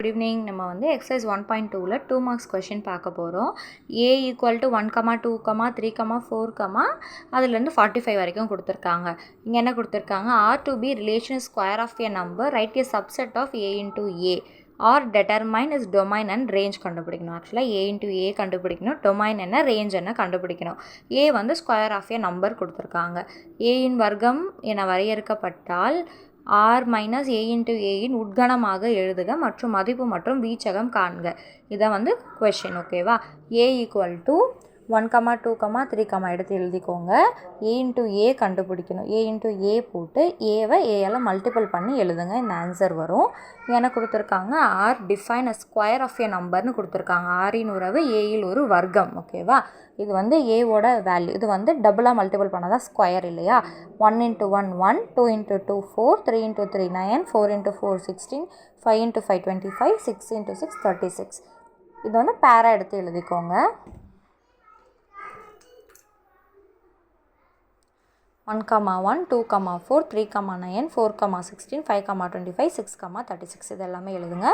Good evening. நம்ம வந்து exercise 1.2ல் 2 marks question பார்க்க போகிறோம். A = 1, 2, 3, 4, அதுலேருந்து 45 வரைக்கும் கொடுத்துருக்காங்க. இங்கே என்ன கொடுத்துருக்காங்க? R to B relation square of a number, write a subset of A into A or determine its domain and range கண்டுபிடிக்கணும். ஆக்சுவலாக A into A கண்டுபிடிக்கணும், டொமைன் என்ன, ரேஞ்ச் என்ன கண்டுபிடிக்கணும். A வந்து ஸ்கொயர் ஆஃப் ஏ நம்பர் கொடுத்துருக்காங்க. ஏயின் வர்க்கம் என வரையறுக்கப்பட்டால் R மைனஸ் A into Aயின் உட்கணமாக எழுதுக மற்றும் மதிப்பு மற்றும் வீச்சகம் காண்க. இதை வந்து கொஷின். ஓகேவா? A = 1, 2, 3 எடுத்து எழுதிக்கோங்க. A into A கண்டுபிடிக்கணும். A into A போட்டு ஏவை ஏயால் மல்டிபிள் பண்ணி எழுதுங்க. இந்த ஆன்சர் வரும். என்ன கொடுத்துருக்காங்க? R define a square of a நம்பர்னு கொடுத்துருக்காங்க. ஆரின் உறவு ஏயில் ஒரு வர்க்கம். ஓகேவா? இது வந்து ஏவோட வேல்யூ. இது வந்து டபுளாக மல்டிபிள் பண்ணாதான் ஸ்கொயர் இல்லையா? 1 into 1 1, 2 into 2 4, 3 into 3 9, 4 into 4 16, 5 into 5 25, 6 into 6 36. இது வந்து பேரா எடுத்து எழுதிக்கோங்க. 1, 1, 2, 4, 3, 9, 4, 16, 5, 25, 6, 36 இது எல்லாமே எழுதுங்க.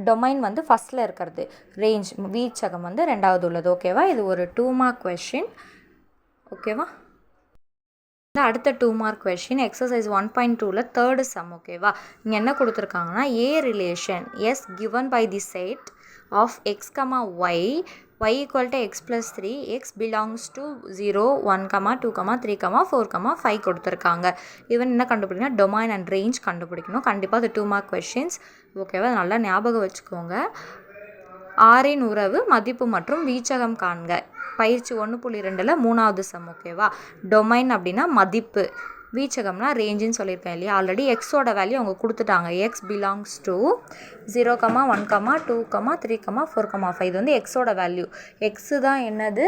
டொமைன் வந்து ஃபஸ்ட்டில் இருக்கிறது, ரேஞ்ச் வீச்சகம் வந்து ரெண்டாவது உள்ளது. ஓகேவா? இது ஒரு 2 மார்க் கொஷின். ஓகேவா? அடுத்த 2 மார்க் கொஷின் எக்ஸசைஸ் 1.2ல் தேர்டு சம். ஓகேவா? இங்கே என்ன கொடுத்துருக்காங்கன்னா, a relation is given by the set of x, y, y = x plus 3, x belongs to 0, 1, 2, 3, 4, 5 கொடுத்துருக்காங்க. இவன் என்ன கண்டுபிடிக்கணும்? டொமைன் அண்ட் ரேஞ்ச் கண்டுபிடிக்கணும். கண்டிப்பாக அது 2 மார்க் கொஷின்ஸ். ஓகேவா? நல்லா ஞாபகம் வச்சுக்கோங்க. ஆரின் உறவு, மதிப்பு மற்றும் வீச்சகம் காண்க. பயிற்சி 1.2ல் 3வது சம். ஓகேவா? டொமைன் அப்படின்னா மதிப்பு, வீச்சகம்னா ரேஞ்சுன்னு சொல்லியிருக்கேன் இல்லையா? ஆல்ரெடி எக்ஸோட வேல்யூ அவங்க கொடுத்துட்டாங்க. X belongs to 0, 1, 2, 3, 4, 5. இது வந்து எக்ஸோட வேல்யூ. எக்ஸு தான் என்னது?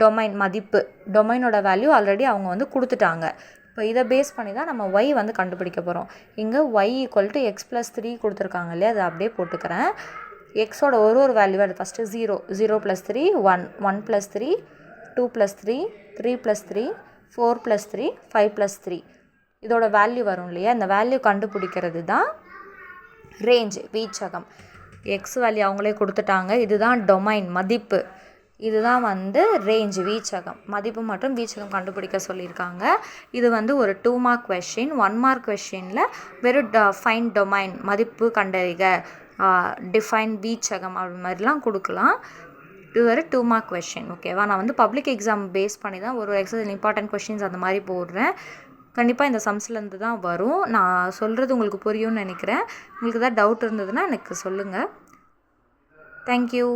டொமைன், மதிப்பு. டொமைனோட வேல்யூ ஆல்ரெடி அவங்க வந்து கொடுத்துட்டாங்க. இப்போ இதை பேஸ் பண்ணி தான் நம்ம y வந்து கண்டுபிடிக்க போகிறோம். இங்கே y = x plus 3 கொடுத்துருக்காங்க இல்லையா? அதை அப்படியே போட்டுக்கிறேன். எக்ஸோட ஒரு வேல்யூ அது ஃபஸ்ட்டு 0, 0 + 3 1, 1 + 3 2 + 3 3 + 3 4 + 3 5 + 3 இதோட வேல்யூ வரும் இல்லையா? இந்த வேல்யூ கண்டுபிடிக்கிறது தான் ரேஞ்ச், வீச்சகம். எக்ஸ் வேல்யூ அவங்களே கொடுத்துட்டாங்க. இதுதான் டொமைன், மதிப்பு. இதுதான் வந்து ரேஞ்ச், வீச்சகம். மதிப்பு மற்றும் வீச்சகம் கண்டுபிடிக்க சொல்லியிருக்காங்க. இது வந்து ஒரு 2 மார்க் கொஷின். 1 மார்க் கொஷினில் வெறும் ஃபைன் டொமைன், மதிப்பு கண்டறிக, டிஃபைன் வீச்சகம் அப்படி மாதிரிலாம் கொடுக்கலாம். இது ஒரு 2 மார்க் கொஷின். ஓகேவா? நான் வந்து பப்ளிக் எக்ஸாம் பேஸ் பண்ணி தான் ஒரு எக்ஸசைஸ் இம்பார்ட்டன்ட் கொஷின்ஸ் அந்த மாதிரி போடுறேன். கண்டிப்பாக இந்த சம்ஸ்லேருந்து தான் வரும். நான் சொல்கிறது உங்களுக்கு புரியும்னு நினைக்கிறேன். உங்களுக்கு ஏதாவது டவுட் இருந்ததுன்னா எனக்கு சொல்லுங்கள். தேங்க்யூ.